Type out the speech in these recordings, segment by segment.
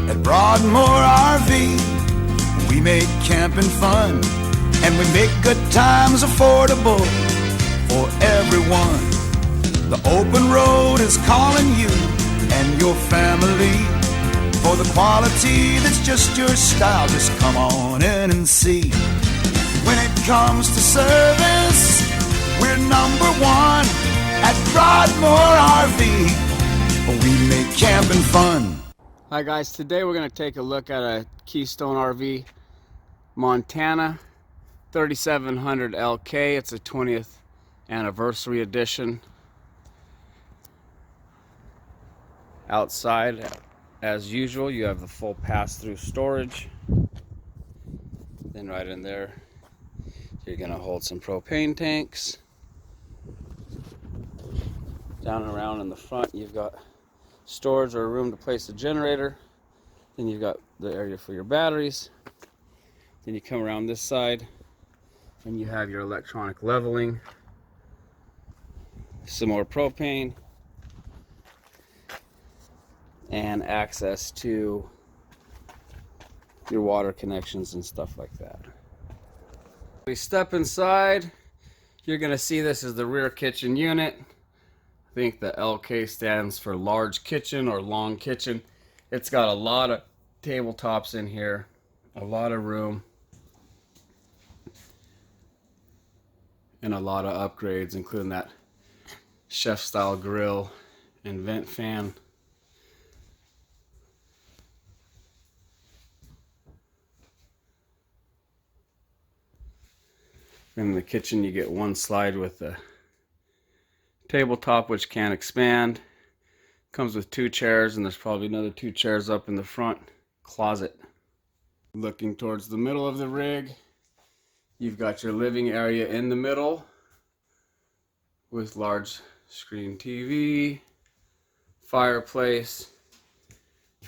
At Broadmoor RV, we make camping fun, and we make good times affordable for everyone. The open road is calling you and your family for the quality that's just your style. Just come on in and see. When it comes to service, we're number one at Broadmoor RV. We make camping fun. Hi guys, today we're going to take a look at a Keystone RV Montana 3700 LK. It's a 20th anniversary edition. Outside, as usual, you have the full pass-through storage. Then right in there, you're going to hold some propane tanks. Down and around in the front, you've got storage or a room to place a generator. Then you've got the area for your batteries. Then you come around this side and you have your electronic leveling, some more propane, and access to your water connections and stuff like that. We step inside, you're going to see this is the rear kitchen unit. I think the LK stands for large kitchen or long kitchen. It's got a lot of tabletops in here, a lot of room, and a lot of upgrades, including that chef style grill and vent fan. In the kitchen you get one slide with the tabletop which can expand. Comes with 2 chairs, and there's probably another 2 chairs up in the front closet. Looking towards the middle of the rig, you've got your living area in the middle with large screen TV, fireplace,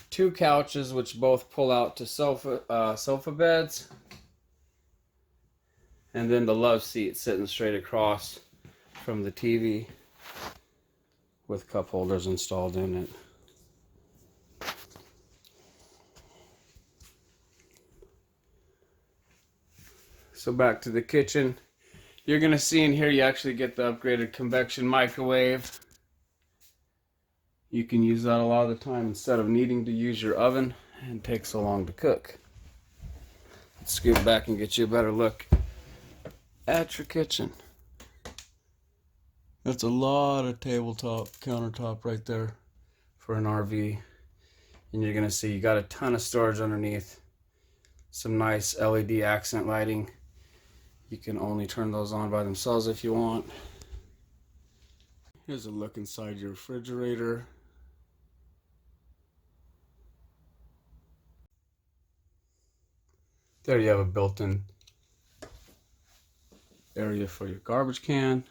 2 couches which both pull out to sofa beds, and then the love seat sitting straight across from the TV with cup holders installed in it. So back to the kitchen. You're going to see in here you actually get the upgraded convection microwave. You can use that a lot of the time instead of needing to use your oven and take so long to cook. Let's scoot back and get you a better look at your kitchen. That's a lot of tabletop, countertop right there for an RV. And you're gonna see you got a ton of storage underneath. Some nice LED accent lighting. You can only turn those on by themselves if you want. Here's a look inside your refrigerator. There you have a built-in area for your garbage can.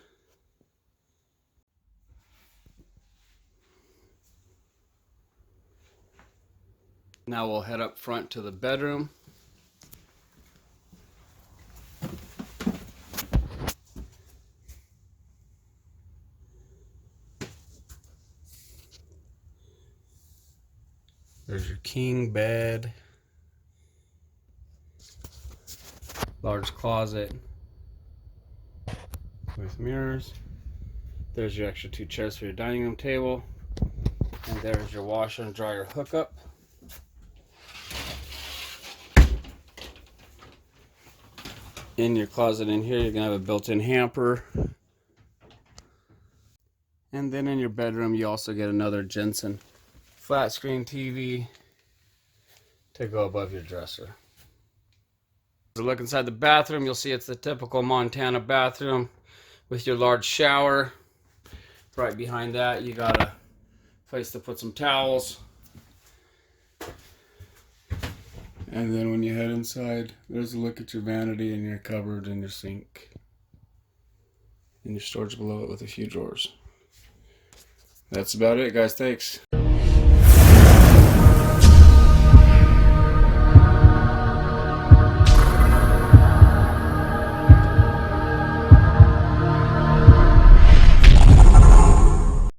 Now we'll head up front to the bedroom. There's your king bed, large closet with mirrors. There's your extra 2 chairs for your dining room table, and there's your washer and dryer hookup. In your closet in here, you're gonna have a built-in hamper. And then in your bedroom, you also get another Jensen flat screen TV to go above your dresser. So look inside the bathroom, you'll see it's the typical Montana bathroom with your large shower. Right behind that, you got a place to put some towels. And then when you head inside, there's a look at your vanity and your cupboard and your sink. And your storage below it with a few drawers. That's about it, guys. Thanks.